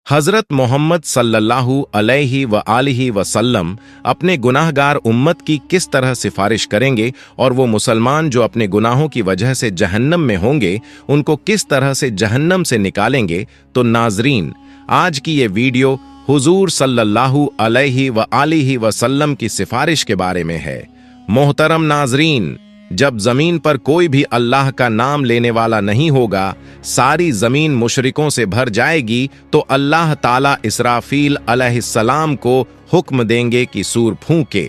हजरत मोहम्मद सल्लल्लाहु अलैहि व आलिहि वसल्लम अपने गुनाहगार उम्मत की किस तरह सिफारिश करेंगे और वो मुसलमान जो अपने गुनाहों की वजह से जहन्नम में होंगे उनको किस तरह से जहन्नम से निकालेंगे। तो नाजरीन, आज की ये वीडियो हुजूर सल्लल्लाहु अलैहि व आलिहि वसल्लम की सिफारिश के बारे में है। मोहतरम नाजरीन, जब जमीन पर कोई भी अल्लाह का नाम लेने वाला नहीं होगा, सारी जमीन मुशरिकों से भर जाएगी, तो अल्लाह ताला इसराफील अलैहिस्सलाम को हुक्म देंगे कि सूर फूंके।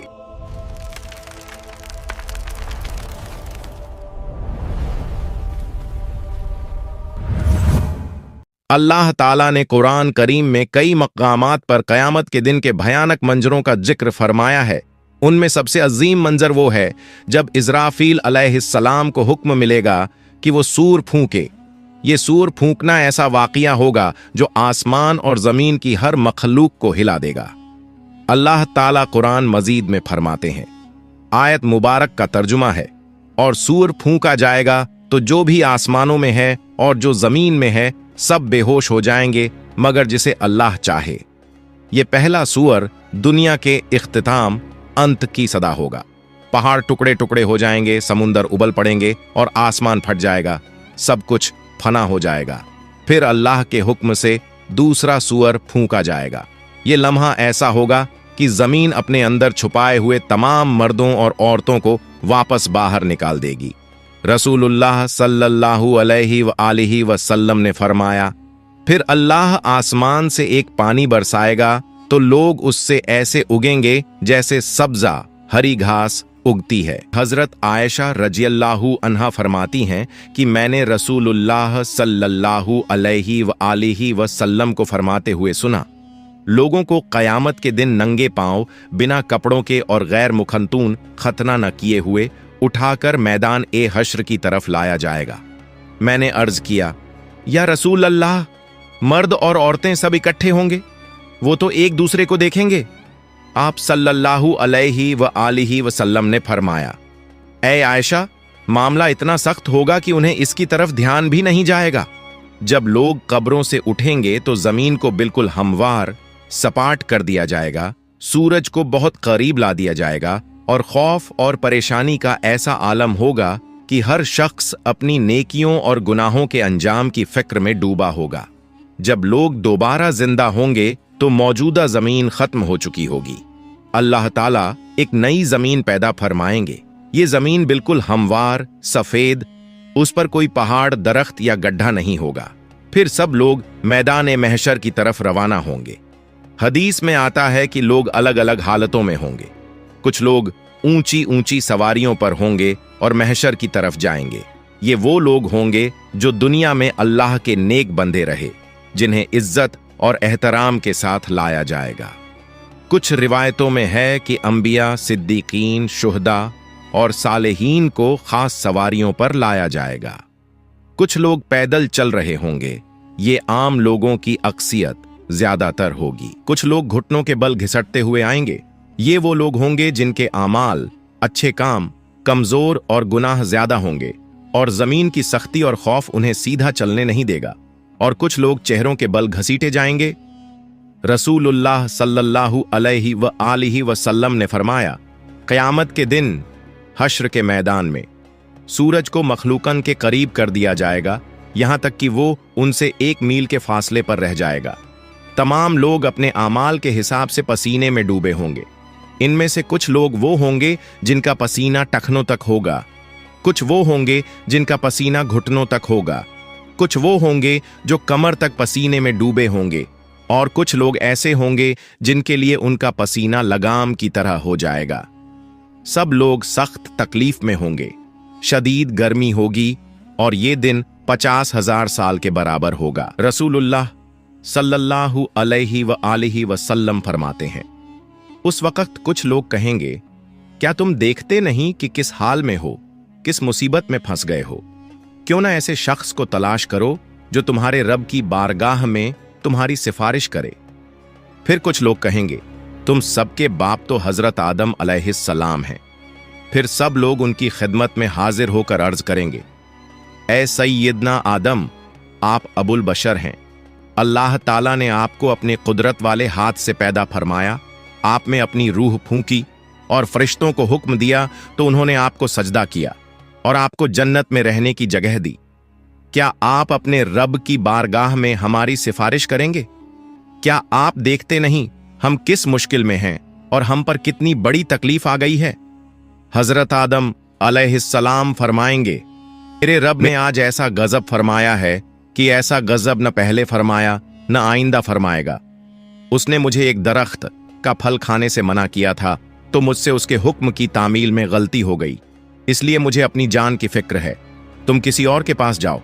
अल्लाह ताला ने कुरान करीम में कई मकामात पर कयामत के दिन के भयानक मंजरों का जिक्र फरमाया है। उनमें सबसे अजीम मंजर वो है जब इज़राफील अलैहिस्सलाम को हुक्म मिलेगा कि वो सूर फूंके। ये सूर फूंकना ऐसा वाक़िया होगा जो आसमान और ज़मीन की हर मखलूक को हिला देगा। अल्लाह ताला कुरान मजीद में फरमाते हैं, आयत मुबारक का तर्जुमा है, और सूर फूंका जाएगा तो जो भी आसमानों में है और जो ज़मीन में है सब बेहोश हो जाएंगे मगर जिसे अल्लाह चाहे। ये पहला सूअर दुनिया के इख्तिताम अंत की सदा होगा। पहाड़ टुकड़े टुकड़े हो जाएंगे, समुंदर उबल पड़ेंगे और आसमान फट जाएगा, सब कुछ फना हो जाएगा। फिर अल्लाह के हुक्म से दूसरा सूअर फूंका जाएगा। ये लम्हा ऐसा होगा कि जमीन अपने अंदर छुपाए हुए तमाम मर्दों और औरतों को वापस बाहर निकाल देगी। रसूलुल्लाह सल्लल्लाहु अलैहि व आलिहि वसल्लम ने फरमाया, फिर अल्लाह आसमान से एक पानी बरसाएगा तो लोग उससे ऐसे उगेंगे जैसे सब्जा हरी घास उगती है। हजरत आयशा रजियल्लाहु अन्हा फरमाती हैं कि मैंने रसूलुल्लाह सल्लल्लाहु अलैहि व आलिहि वसल्लम को फरमाते हुए सुना, लोगों को कयामत के दिन नंगे पांव बिना कपड़ों के और गैर मुखंतून खतना न किए हुए उठाकर मैदान ए हश्र की तरफ लाया जाएगा। मैंने अर्ज किया, या रसूल अल्लाह, मर्द और औरतें सब इकट्ठे होंगे, वो तो एक दूसरे को देखेंगे। आप सल्लल्लाहु अलैहि व आलिहि वसल्लम ने फरमाया, ऐ आयशा, मामला इतना सख्त होगा कि उन्हें इसकी तरफ ध्यान भी नहीं जाएगा। जब लोग कब्रों से उठेंगे तो जमीन को बिल्कुल हमवार सपाट कर दिया जाएगा, सूरज को बहुत करीब ला दिया जाएगा और खौफ और परेशानी का ऐसा आलम होगा कि हर शख्स अपनी नेकियों और गुनाहों के अंजाम की फिक्र में डूबा होगा। जब लोग दोबारा जिंदा होंगे तो मौजूदा जमीन खत्म हो चुकी होगी। अल्लाह ताला एक नई जमीन पैदा फरमाएंगे। ये जमीन बिल्कुल हमवार सफेद, उस पर कोई पहाड़ दरख्त या गड्ढा नहीं होगा। फिर सब लोग मैदान महशर की तरफ रवाना होंगे। हदीस में आता है कि लोग अलग अलग हालतों में होंगे। कुछ लोग ऊंची ऊंची सवारियों पर होंगे और महशर की तरफ जाएंगे। ये वो लोग होंगे जो दुनिया में अल्लाह के नेक बंदे रहे, जिन्हें इज्जत और एहतराम के साथ लाया जाएगा। कुछ रिवायतों में है कि अंबिया, सिद्दीकीन, शुहदा और सालेहीन को खास सवारियों पर लाया जाएगा। कुछ लोग पैदल चल रहे होंगे। ये आम लोगों की अक्सियत ज्यादातर होगी। कुछ लोग घुटनों के बल घिसटते हुए आएंगे। ये वो लोग होंगे जिनके आमाल, अच्छे काम कमजोर और गुनाह ज्यादा होंगे और जमीन की सख्ती और खौफ उन्हें सीधा चलने नहीं देगा। और कुछ लोग चेहरों के बल घसीटे जाएंगे। रसूलुल्लाह सल्लल्लाहु अलैहि व आलिहि वसल्लम ने फरमाया, क़यामत के दिन हश्र के मैदान में सूरज को मखलूकन के करीब कर दिया जाएगा, यहां तक कि वो उनसे 1 मील के फासले पर रह जाएगा। तमाम लोग अपने आमाल के हिसाब से पसीने में डूबे होंगे। इनमें से कुछ लोग वो होंगे जिनका पसीना टखनों तक होगा, कुछ वो होंगे जिनका पसीना घुटनों तक होगा, कुछ वो होंगे जो कमर तक पसीने में डूबे होंगे, और कुछ लोग ऐसे होंगे जिनके लिए उनका पसीना लगाम की तरह हो जाएगा। सब लोग सख्त तकलीफ में होंगे, शदीद गर्मी होगी और ये दिन 50,000 साल के बराबर होगा। रसूलुल्लाह सल्लल्लाहु अलैहि व आलिहि वसल्लम फरमाते हैं, उस वक्त कुछ लोग कहेंगे, क्या तुम देखते नहीं कि किस हाल में हो, किस मुसीबत में फंस गए हो? क्यों ना ऐसे शख्स को तलाश करो जो तुम्हारे रब की बारगाह में तुम्हारी सिफारिश करे। फिर कुछ लोग कहेंगे, तुम सबके बाप तो हजरत आदम अलैहिस्सलाम हैं। फिर सब लोग उनकी खिदमत में हाजिर होकर अर्ज करेंगे, ए सैयदना आदम, आप अबुल बशर हैं, अल्लाह ताला ने आपको अपने कुदरत वाले हाथ से पैदा फरमाया, आप में अपनी रूह फूंकी और फरिश्तों को हुक्म दिया तो उन्होंने आपको सजदा किया और आपको जन्नत में रहने की जगह दी। क्या आप अपने रब की बारगाह में हमारी सिफारिश करेंगे? क्या आप देखते नहीं हम किस मुश्किल में हैं और हम पर कितनी बड़ी तकलीफ आ गई है? हजरत आदम अलैहिस्सलाम फरमाएंगे, मेरे रब ने आज ऐसा गजब फरमाया है कि ऐसा गजब न पहले फरमाया न आइंदा फरमाएगा। उसने मुझे एक दरख्त का फल खाने से मना किया था तो मुझसे उसके हुक्म की तामील में गलती हो गई, इसलिए मुझे अपनी जान की फिक्र है। तुम किसी और के पास जाओ,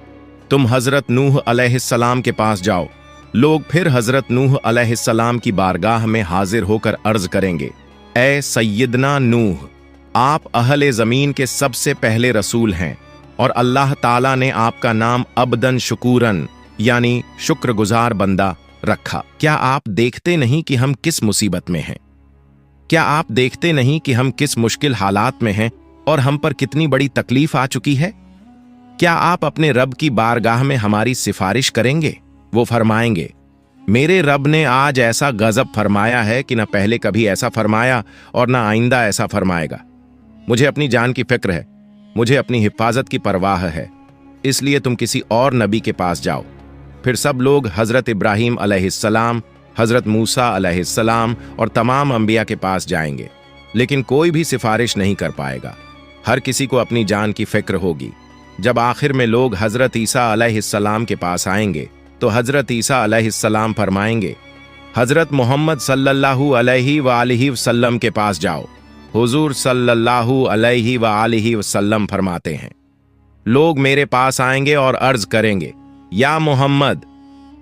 तुम हजरत नूह अलैहिस्सलाम के पास जाओ। लोग फिर हजरत नूह अलैहिस्सलाम की बारगाह में हाजिर होकर अर्ज करेंगे, ए सैयदना नूह, आप अहले जमीन के सबसे पहले रसूल हैं और अल्लाह ताला ने आपका नाम अब्दन शुकूरन यानी शुक्रगुजार बंदा रखा। क्या आप देखते नहीं कि हम किस मुसीबत में हैं? क्या आप देखते नहीं कि हम किस मुश्किल हालात में हैं और हम पर कितनी बड़ी तकलीफ आ चुकी है? क्या आप अपने रब की बारगाह में हमारी सिफारिश करेंगे? वो फरमाएंगे, मेरे रब ने आज ऐसा गजब फरमाया है कि न पहले कभी ऐसा फरमाया और न आइंदा ऐसा फरमाएगा। मुझे अपनी जान की फिक्र है, मुझे अपनी हिफाजत की परवाह है, इसलिए तुम किसी और नबी के पास जाओ। फिर सब लोग हजरत इब्राहीम अलैहिस्सलाम, हजरत मूसा अलैहिस्सलाम और तमाम अंबिया के पास जाएंगे, लेकिन कोई भी सिफारिश नहीं कर पाएगा। हर किसी को अपनी जान की फिक्र होगी। जब आखिर में लोग हजरत ईसा अलैहिस्सलाम के पास आएंगे तो हजरत ईसा अलैहिस्सलाम फरमाएंगे, हजरत मोहम्मद सल्लल्लाहु अलैहि वालिहि वसल्लम के पास जाओ। हुजूर सल्लल्लाहु अलैहि वालिहि वसल्लम फरमाते हैं, लोग मेरे पास आएंगे और अर्ज करेंगे, या मोहम्मद,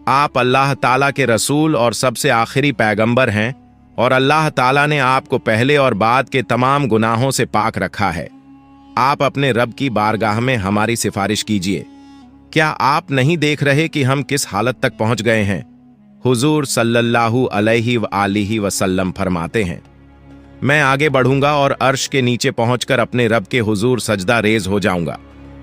आप अल्लाह ताला के रसूल और सबसे आखिरी पैगंबर हैं और अल्लाह ताला ने आपको पहले और बाद के तमाम गुनाहों से पाक रखा है। आप अपने रब की बारगाह में हमारी सिफारिश कीजिए। क्या आप नहीं देख रहे कि हम किस हालत तक पहुंच गए हैं? हुजूर सल्लल्लाहु अलैहि वालिहि वसल्लम फरमाते हैं, मैं आगे बढ़ूंगा और अर्श के नीचे पहुंचकर अपने रब के हुजूर सजदा रेज हो जाऊंगा।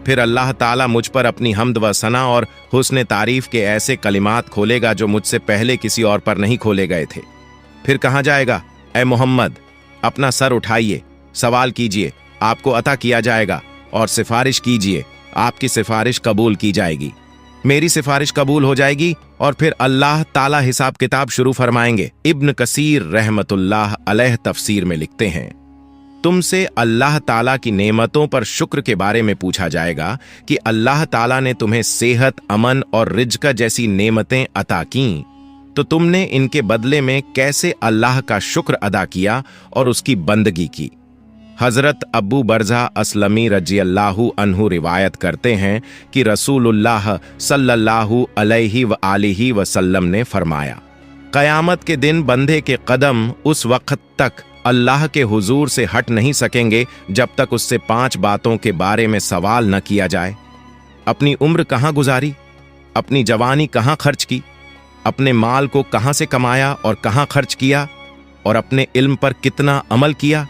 फिर अल्लाह ताला मुझ पर अपनी हम्द व सना और हुस्न तारीफ के ऐसे कलिमात खोलेगा जो मुझसे पहले किसी और पर नहीं खोले गए थे। फिर कहा जाएगा, ए मोहम्मद, अपना सर उठाइए, सवाल कीजिए, आपको अता किया जाएगा, और सिफारिश कीजिए, आपकी सिफारिश कबूल की जाएगी। मेरी सिफारिश कबूल हो जाएगी और फिर अल्लाह ताला हिसाब किताब शुरू फरमाएंगे। इब्न कसीर रहमतुल्लाह अलैह तफसीर में लिखते हैं, तुमसे अल्लाह ताला की नेमतों पर शुक्र के बारे में पूछा जाएगा कि अल्लाह ताला ने तुम्हें सेहत, अमन और रिज्क जैसी नेमतें अता कीं, तो तुमने इनके बदले में कैसे अल्लाह का शुक्र अदा किया और उसकी बंदगी की। हजरत अबू बरज़ा अस्लमी रज़ियल्लाहु अन्हु रिवायत करते हैं कि रसूलुल्लाह सल्लल्लाहु अलैहि व आलिहि वसल्लम ने फरमाया, क़यामत के दिन बंदे के कदम उस वक्त तक अल्लाह के हुजूर से हट नहीं सकेंगे जब तक उससे 5 बातों के बारे में सवाल न किया जाए। अपनी उम्र कहाँ गुजारी, अपनी जवानी कहाँ खर्च की, अपने माल को कहाँ से कमाया और कहाँ खर्च किया, और अपने इल्म पर कितना अमल किया।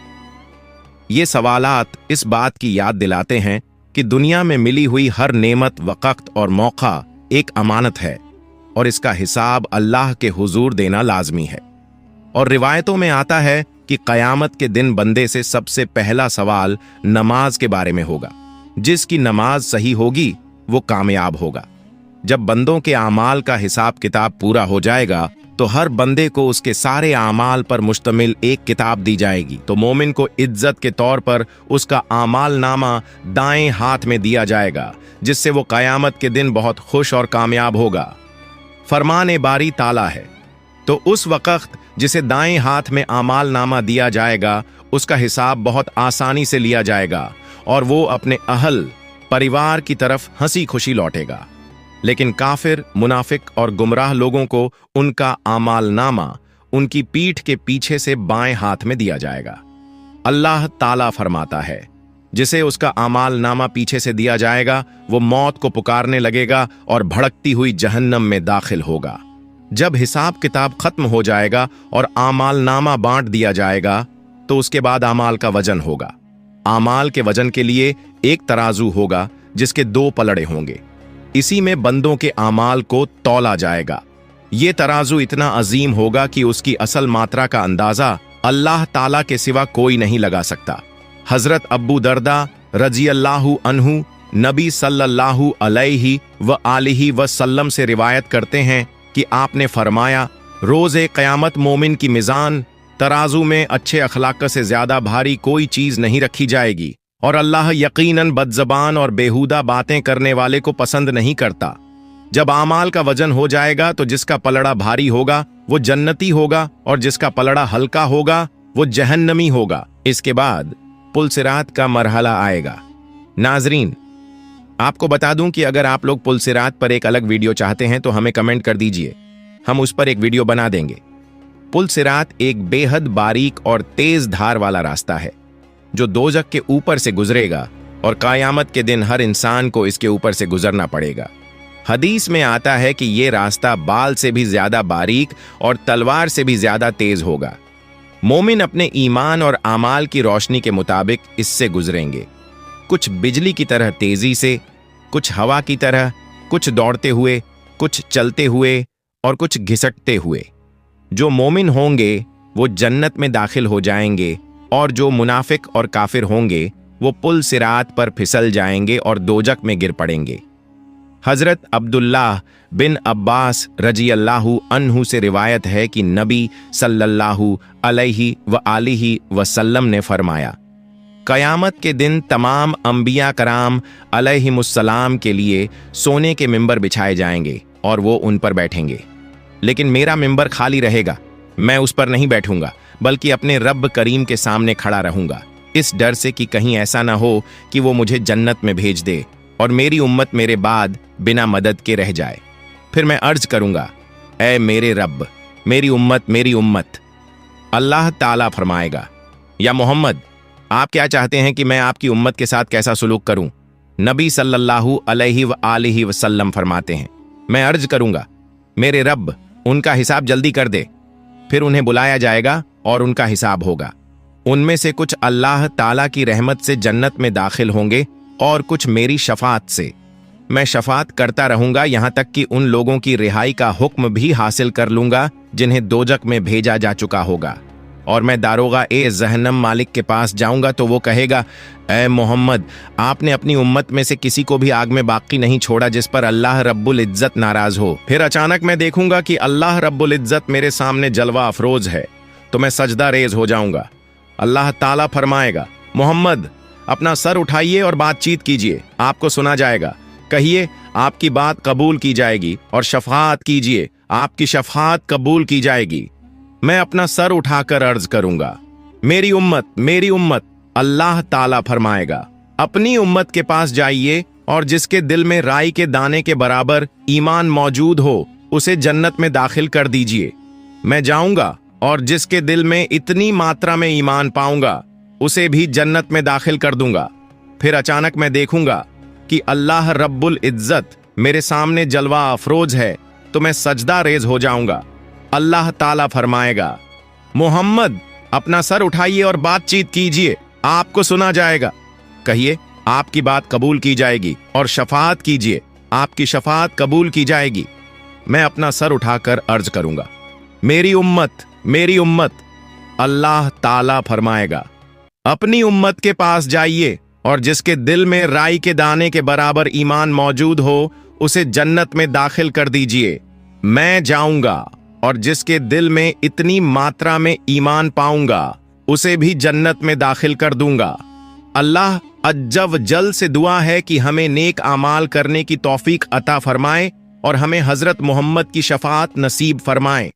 ये सवालात इस बात की याद दिलाते हैं कि दुनिया में मिली हुई हर नेमत, वक़्त और मौका एक अमानत है और इसका हिसाब अल्लाह के हुजूर देना लाजमी है। और रिवायतों में आता है कि क़यामत के दिन बंदे से सबसे पहला सवाल नमाज के बारे में होगा। जिसकी नमाज सही होगी वो कामयाब होगा। जब बंदों के आमाल का हिसाब किताब पूरा हो जाएगा तो हर बंदे को उसके सारे आमाल पर मुश्तमिल एक किताब दी जाएगी। तो मोमिन को इज्जत के तौर पर उसका आमाल नामा दाएं हाथ में दिया जाएगा, जिससे वो क़यामत के दिन बहुत खुश और कामयाब होगा। फरमान बारी ताला है, तो उस वक़्त जिसे दाएं हाथ में आमाल नामा दिया जाएगा उसका हिसाब बहुत आसानी से लिया जाएगा और वो अपने अहल परिवार की तरफ हंसी खुशी लौटेगा। लेकिन काफिर, मुनाफिक और गुमराह लोगों को उनका आमाल नामा उनकी पीठ के पीछे से बाएं हाथ में दिया जाएगा। अल्लाह ताला फरमाता है, जिसे उसका आमाल नामा पीछे से दिया जाएगा वो मौत को पुकारने लगेगा और भड़कती हुई जहन्नम में दाखिल होगा। जब हिसाब किताब खत्म हो जाएगा और आमाल नामा बांट दिया जाएगा तो उसके बाद आमाल का वजन होगा। आमाल के वजन के लिए एक तराजू होगा जिसके 2 पलड़े होंगे। इसी में बंदों के आमाल को तौला जाएगा। ये तराजू इतना अजीम होगा कि उसकी असल मात्रा का अंदाजा अल्लाह ताला के सिवा कोई नहीं लगा सकता। हजरत अब्बू दर्दा रजी अल्लाहु अन्हु नबी सल्लल्लाहु अलैहि व आलिहि वसल्लम से रिवायत करते हैं कि आपने फरमाया, रोज़े क़यामत मोमिन की मिज़ान तराजू में अच्छे अखलाक से ज्यादा भारी कोई चीज नहीं रखी जाएगी, और अल्लाह यकीनन बदज़बान और बेहुदा बातें करने वाले को पसंद नहीं करता। जब आमाल का वजन हो जाएगा तो जिसका पलड़ा भारी होगा वो जन्नती होगा और जिसका पलड़ा हल्का होगा वो जहन्नमी होगा। इसके बाद पुलसिरात का मरहला आएगा। नाजरीन, आपको बता दूं कि अगर आप लोग पुलसिरात पर एक अलग वीडियो चाहते हैं तो हमें कमेंट कर दीजिए, हम उस पर एक वीडियो बना देंगे। पुलसिरात एक बेहद बारीक और तेज धार वाला रास्ता है जो दोजख के ऊपर से गुजरेगा और क़यामत के दिन हर इंसान को इसके ऊपर से गुजरना पड़ेगा। हदीस में आता है कि ये रास्ता बाल से भी ज्यादा बारीक और तलवार से भी ज्यादा तेज होगा। मोमिन अपने ईमान और आमाल की रोशनी के मुताबिक इससे गुजरेंगे, कुछ बिजली की तरह तेजी से, कुछ हवा की तरह, कुछ दौड़ते हुए, कुछ चलते हुए और कुछ घिसटते हुए। जो मोमिन होंगे वो जन्नत में दाखिल हो जाएंगे और जो मुनाफिक और काफिर होंगे वो पुल सिरात पर फिसल जाएंगे और दोजक में गिर पड़ेंगे। हजरत अब्दुल्लाह बिन अब्बास रजी अल्लाहु अन्हु से रिवायत है कि नबी सल्लल्लाहु अलैहि व आलिहि वसल्लम ने फरमाया, क़यामत के दिन तमाम अंबिया कराम अलैहिमुस्सलाम के लिए सोने के मिंबर बिछाए जाएंगे और वो उन पर बैठेंगे, लेकिन मेरा मिंबर खाली रहेगा। मैं उस पर नहीं बैठूंगा बल्कि अपने रब करीम के सामने खड़ा रहूंगा, इस डर से कि कहीं ऐसा ना हो कि वो मुझे जन्नत में भेज दे और मेरी उम्मत मेरे बाद बिना मदद के रह जाए। फिर मैं अर्ज करूंगा, ऐ मेरे रब, मेरी उम्मत। अल्लाह ताला फरमाएगा, या मोहम्मद, आप क्या चाहते हैं कि मैं आपकी उम्मत के साथ कैसा सुलूक करूं? नबी सल्लल्लाहु अलैहि व आलिहि वसल्लम फरमाते हैं, मैं अर्ज करूंगा, मेरे रब, उनका हिसाब जल्दी कर दे। फिर उन्हें बुलाया जाएगा और उनका हिसाब होगा। उनमें से कुछ अल्लाह ताला की रहमत से जन्नत में दाखिल होंगे और कुछ मेरी शफात से। मैं शफात करता रहूंगा यहां तक कि उन लोगों की रिहाई का हुक्म भी हासिल कर लूंगा जिन्हें दोजक में भेजा जा चुका होगा। और मैं दारोगा ए जहन्नम मालिक के पास जाऊंगा तो वो कहेगा, ऐ मोहम्मद, आपने अपनी उम्मत में से किसी को भी आग में बाकी नहीं छोड़ा जिस पर अल्लाह रब्बुल इज्जत नाराज हो। फिर अचानक मैं देखूंगा कि अल्लाह रब्बुल इज्जत मेरे सामने जलवा अफरोज है तो मैं सजदा रेज हो जाऊंगा। अल्लाह ताला फरमाएगा, मोहम्मद, अपना सर उठाइए और बातचीत कीजिए, आपको सुना जाएगा। कहिए, आपकी बात कबूल की जाएगी और शफात कीजिए, आपकी शफात कबूल की जाएगी। मैं अपना सर उठाकर अर्ज करूंगा, मेरी उम्मत। अल्लाह ताला फरमाएगा, अपनी उम्मत के पास जाइए और जिसके दिल में राई के दाने के बराबर ईमान मौजूद हो उसे जन्नत में दाखिल कर दीजिए। मैं जाऊंगा और जिसके दिल में इतनी मात्रा में ईमान पाऊंगा उसे भी जन्नत में दाखिल कर दूंगा। फिर अचानक मैं देखूंगा कि अल्लाह रब्बुल इज्जत मेरे सामने जलवा अफरोज है तो मैं सजदा रेज हो जाऊंगा। अल्लाह ताला फरमाएगा, मोहम्मद, अपना सर उठाइए और बातचीत कीजिए, आपको सुना जाएगा। कहिए, आपकी बात कबूल की जाएगी और शफात कीजिए, आपकी शफात कबूल की जाएगी। मैं अपना सर उठाकर अर्ज करूंगा, मेरी उम्मत। अल्लाह ताला फरमाएगा, अपनी उम्मत के पास जाइए और जिसके दिल में राई के दाने के बराबर ईमान मौजूद हो उसे जन्नत में दाखिल कर दीजिए। मैं जाऊंगा और जिसके दिल में इतनी मात्रा में ईमान पाऊंगा उसे भी जन्नत में दाखिल कर दूंगा। अल्लाह अज्जव जल से दुआ है कि हमें नेक आमाल करने की तौफीक अता फरमाए और हमें हजरत मोहम्मद की शफात नसीब फरमाए।